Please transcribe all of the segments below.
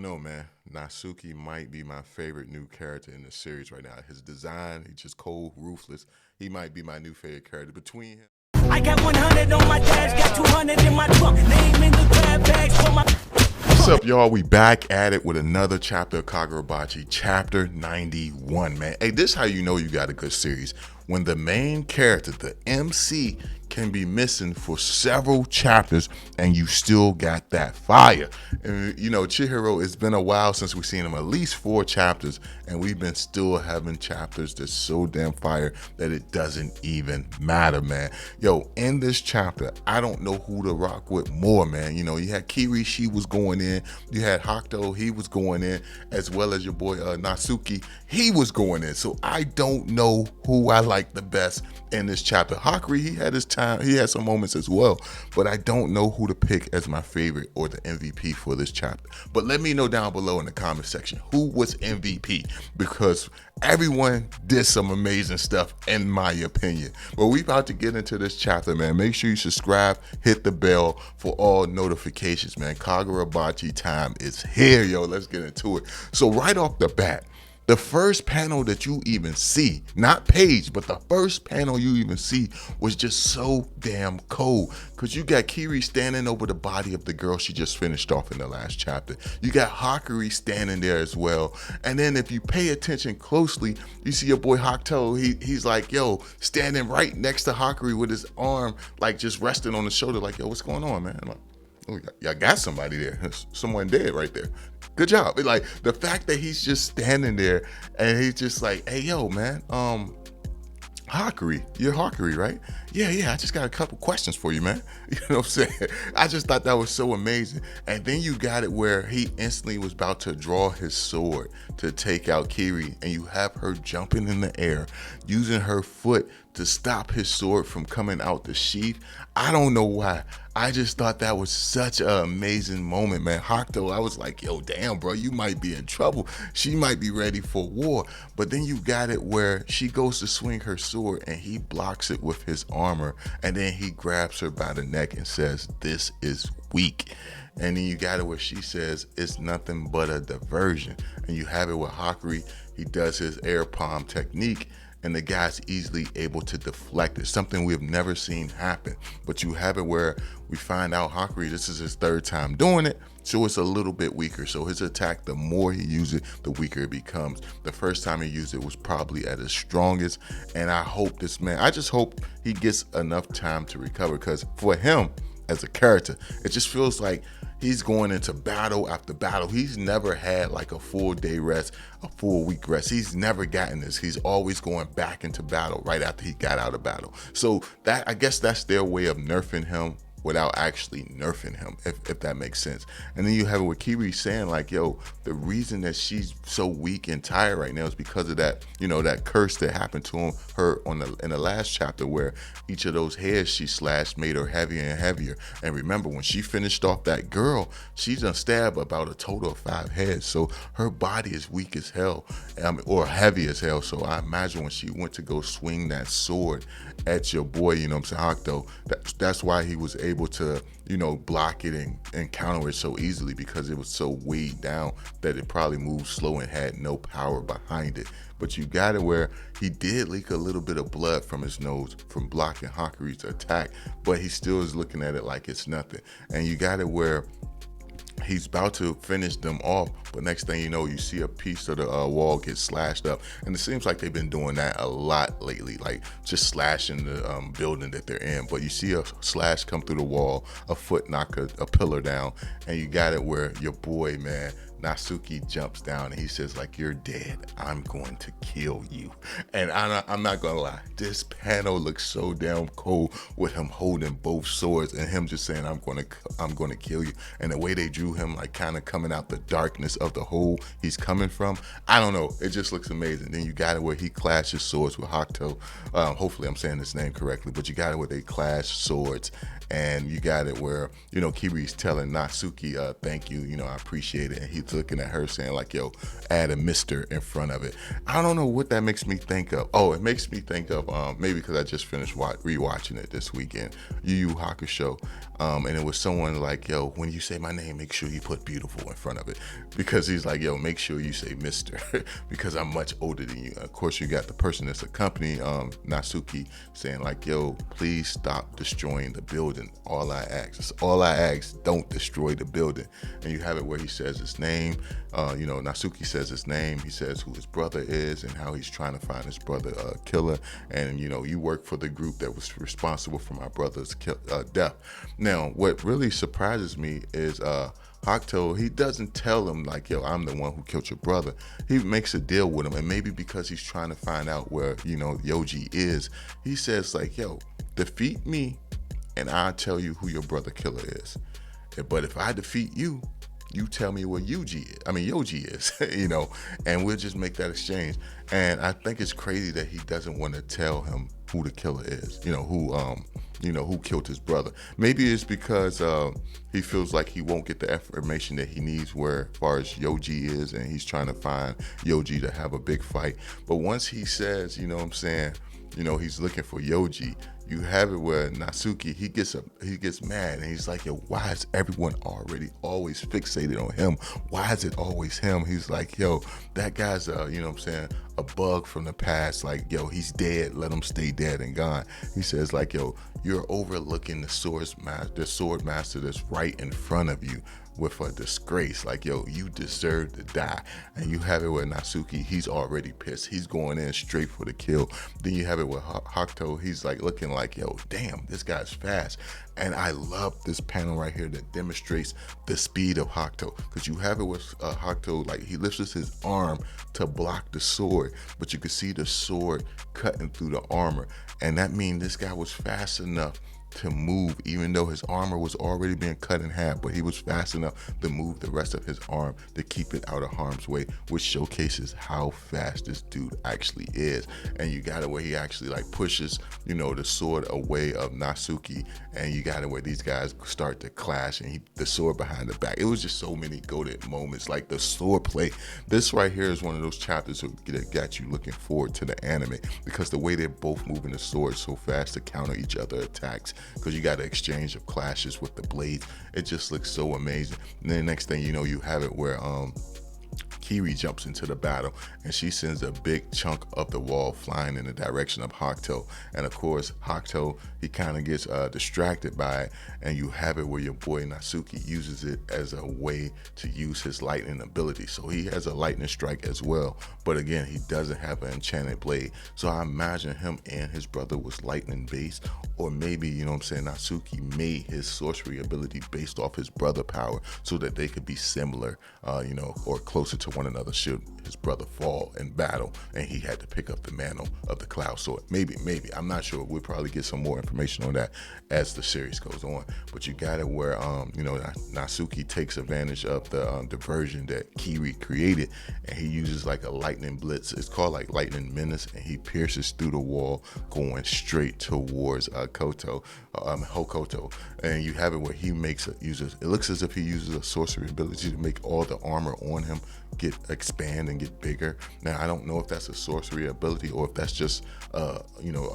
know, man. Natsuki might be my favorite new character in the series right now. His design, he's just cold, ruthless. He might be my new favorite character. Between him, I got 100 on my dash, got 200 in my trunk. Name in the grab bags for my. what's up, y'all? We back at it with another chapter of Kagurabachi Chapter 91, man. Hey, this is how you know you got a good series. When the main character, the MC, can be missing for several chapters and you still got that fire. And you know, Chihiro, it's been a while since we've seen him, at least 4 chapters, and we've been still having chapters that's so damn fire that it doesn't even matter, man. Yo, in this chapter, I don't know who to rock with more, man. You know, you had Kiri, she was going in. You had Hakto, he was going in, as well as your boy Natsuki, he was going in. So I don't know who I like the best in this chapter. Hakuri, he had his time, he had some moments as well, but I don't know who to pick as my favorite or the MVP for this chapter. But let me know down below in the comment section who was MVP, because everyone did some amazing stuff in my opinion. But we about to get into this chapter, man. Make sure you subscribe, hit the bell for all notifications, man. Kagurabachi time is here, yo. Let's get into it. So right off the bat, the first panel that you even see, not page, but the first panel you even see was just so damn cold. Because you got Kiri standing over the body of the girl she just finished off in the last chapter. You got Hakuri standing there as well. And then if you pay attention closely, you see your boy Hakto, he's like, yo, standing right next to Hakuri with his arm like just resting on the shoulder like, yo, what's going on, man? Like, oh, y'all got somebody there. There's someone dead right there. Good job. Like the fact that he's just standing there and he's just like, hey, yo, man, Hakuri, you're Hakuri, right? Yeah, I just got a couple questions for you, man. You know what I'm saying? I just thought that was so amazing. And then you got it where he instantly was about to draw his sword to take out Kiri, and you have her jumping in the air, using her foot to stop his sword from coming out the sheath. I don't know why. I just thought that was such an amazing moment, man. Hakto, I was like, yo, damn, bro, you might be in trouble. She might be ready for war. But then you got it where she goes to swing her sword and he blocks it with his armor. And then he grabs her by the neck and says, this is weak. And then you got it where she says, it's nothing but a diversion. And you have it with Hakuri. He does his air palm technique, and the guy's easily able to deflect it, something we have never seen happen. But you have it where we find out Hakuri, this is his 3rd time doing it, so it's a little bit weaker. So his attack, the more he uses it, the weaker it becomes. The first time he used it was probably at his strongest, and I hope this man, I just hope he gets enough time to recover, because for him, as a character, it just feels like he's going into battle after battle. He's never had like a full day rest, a full week rest. He's never gotten this. He's always going back into battle right after he got out of battle. So that, I guess that's their way of nerfing him without actually nerfing him, if that makes sense. And then you have it with Kiri saying like, yo, the reason that she's so weak and tired right now is because of that, you know, that curse that happened to her in the last chapter, where each of those heads she slashed made her heavier and heavier. And remember, when she finished off that girl, she done stabbed about a total of 5 heads. So her body is weak as hell, or heavy as hell. So I imagine when she went to go swing that sword at your boy, you know what I'm saying, Hakto, that's why he was able to, you know, block it and counter it so easily, because it was so weighed down that it probably moved slow and had no power behind it. But you got it where he did leak a little bit of blood from his nose from blocking Hakuri's attack, but he still is looking at it like it's nothing. And you got it where he's about to finish them off, but next thing you know, you see a piece of the wall get slashed up. And it seems like they've been doing that a lot lately, like just slashing the building that they're in. But you see a slash come through the wall, a foot knock a pillar down, and you got it where your boy, man, Natsuki jumps down and he says like, you're dead, I'm going to kill you. And I'm not gonna lie, this panel looks so damn cool with him holding both swords and him just saying, I'm gonna kill you. And the way they drew him, like kind of coming out the darkness of the hole he's coming from, I don't know, it just looks amazing. Then you got it where he clashes swords with Hakto. Hopefully I'm saying his name correctly, but you got it where they clash swords. And you got it where, you know, Kiri's telling Natsuki, thank you, you know, I appreciate it. And he's looking at her saying like, yo, add a Mr. in front of it. I don't know what that makes me think of. Oh, it makes me think of maybe because I just finished rewatching it this weekend, Yu Yu Hakusho, and it was someone like, yo, when you say my name, make sure you put beautiful in front of it, because he's like, yo, make sure you say Mr. because I'm much older than you. Of course, you got the person that's accompanying Natsuki saying like, yo, please stop destroying the building. All I ask, don't destroy the building. And you have it where he says his name. Natsuki says his name. He says who his brother is and how he's trying to find his brother killer. And you work for the group that was responsible for my brother's death. Now, what really surprises me is Hakto, he doesn't tell him like, yo, I'm the one who killed your brother. He makes a deal with him, and maybe because he's trying to find out where, Yoji is, he says like, yo, defeat me and I'll tell you who your brother killer is. But if I defeat you, you tell me where Yoji is, and we'll just make that exchange. And I think it's crazy that he doesn't want to tell him who the killer is, who killed his brother. Maybe it's because he feels like he won't get the information that he needs where as far as Yoji is, and he's trying to find Yoji to have a big fight. But once he says, he's looking for Yoji, you have it where Natsuki, he gets mad and he's like, yo, why is everyone always fixated on him? Why is it always him? He's like, yo, that guy's a bug from the past. Like, yo, he's dead. Let him stay dead and gone. He says like, yo, you're overlooking the sword master that's right in front of you with a disgrace. Like, yo, you deserve to die. And you have it with Natsuki, he's already pissed. He's going in straight for the kill. Then you have it with Hakto, he's like looking like, yo, damn, this guy's fast. And I love this panel right here that demonstrates the speed of Hakto, because you have it with Hakto, like he lifts his arm to block the sword, but you can see the sword cutting through the armor. And that means this guy was fast enough to move, even though his armor was already being cut in half, but he was fast enough to move the rest of his arm to keep it out of harm's way, which showcases how fast this dude actually is. And you got it where he actually like pushes, the sword away of Natsuki, and you got it where these guys start to clash, and the sword behind the back. It was just so many goated moments, like the sword play. This right here is one of those chapters that got you looking forward to the anime, because the way they're both moving the sword so fast to counter each other's attacks, because you got an exchange of clashes with the blades. It just looks so amazing. And then the next thing you know, you have it where Kiri jumps into the battle, and she sends a big chunk of the wall flying in the direction of Hakto. And of course, Hakto, he kind of gets distracted by it, and you have it where your boy Natsuki uses it as a way to use his lightning ability. So he has a lightning strike as well, but again, he doesn't have an enchanted blade. So I imagine him and his brother was lightning based, or maybe, Natsuki made his sorcery ability based off his brother power so that they could be similar, or closer to one another should his brother fall in battle and he had to pick up the mantle of the cloud sword. Maybe, I'm not sure. We'll probably get some more information on that as the series goes on. But you got it where, Natsuki takes advantage of the diversion that Kiri created, and he uses like a lightning blitz. It's called like lightning menace, and he pierces through the wall going straight towards Hokuto. And you have it where he it looks as if he uses a sorcery ability to make all the armor on him expand and get bigger. Now, I don't know if that's a sorcery ability or if that's just a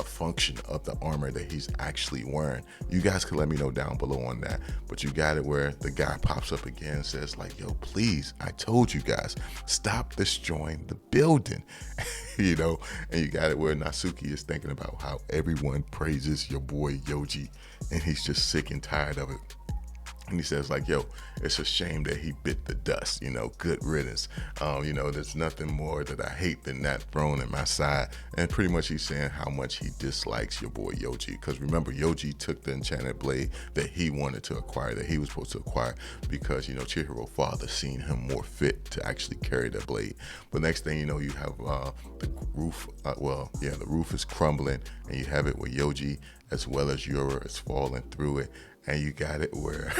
function of the armor that he's actually wearing. You guys can let me know down below on that. But you got it where the guy pops up again and says like, yo, please, I told you guys, stop destroying the building. And you got it where Natsuki is thinking about how everyone praises your boy Yoji, and he's just sick and tired of it. And he says like, yo, it's a shame that he bit the dust, good riddance. There's nothing more that I hate than that thrown in my side. And pretty much he's saying how much he dislikes your boy Yoji. Because remember, Yoji took the enchanted blade that he wanted to acquire, that he was supposed to acquire, because, Chihiro's father seen him more fit to actually carry the blade. But next thing you know, you have the roof, the roof is crumbling, and you have it where Yoji as well as Yura is falling through it. And you got it where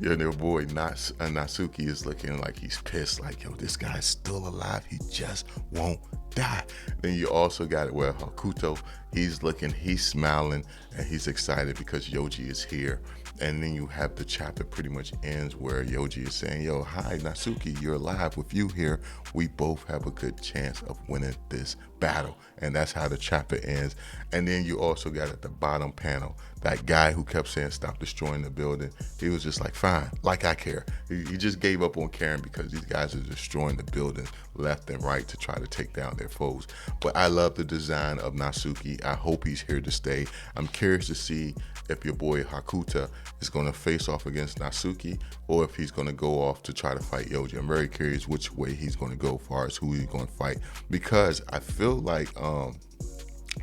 your boy Natsuki is looking like he's pissed, like, yo, this guy's still alive. He just won't die. Then you also got it where Hokuto, he's smiling, and he's excited because Yoji is here. And then you have the chapter pretty much ends where Yoji is saying, yo, hi Natsuki, you're alive. With you here, we both have a good chance of winning this battle. And that's how the chapter ends. And then you also got at the bottom panel that guy who kept saying stop destroying the building. He was just like, fine, like I care. He just gave up on caring because these guys are destroying the building left and right to try to take down their foes. But I love the design of Natsuki. I hope he's here to stay. I'm curious to see if your boy HOKUTO is going to face off against Natsuki or if he's going to go off to try to fight Yoji. I'm very curious which way he's going to go as far as who he's going to fight, because I feel like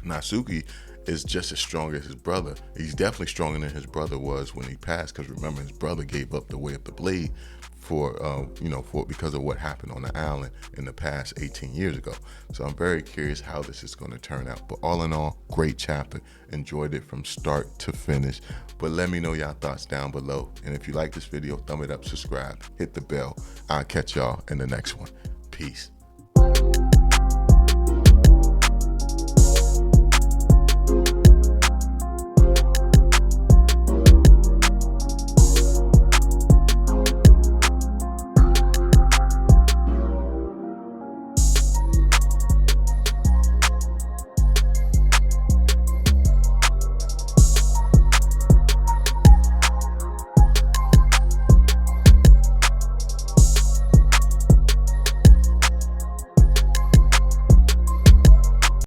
Natsuki is just as strong as his brother. He's definitely stronger than his brother was when he passed, because remember, his brother gave up the way of the blade for because of what happened on the island in the past 18 years ago. So I'm very curious how this is going to turn out. But all in all, great chapter. Enjoyed it from start to finish. But let me know y'all thoughts down below. And if you like this video, thumb it up, subscribe, hit the bell. I'll catch y'all in the next one. Peace.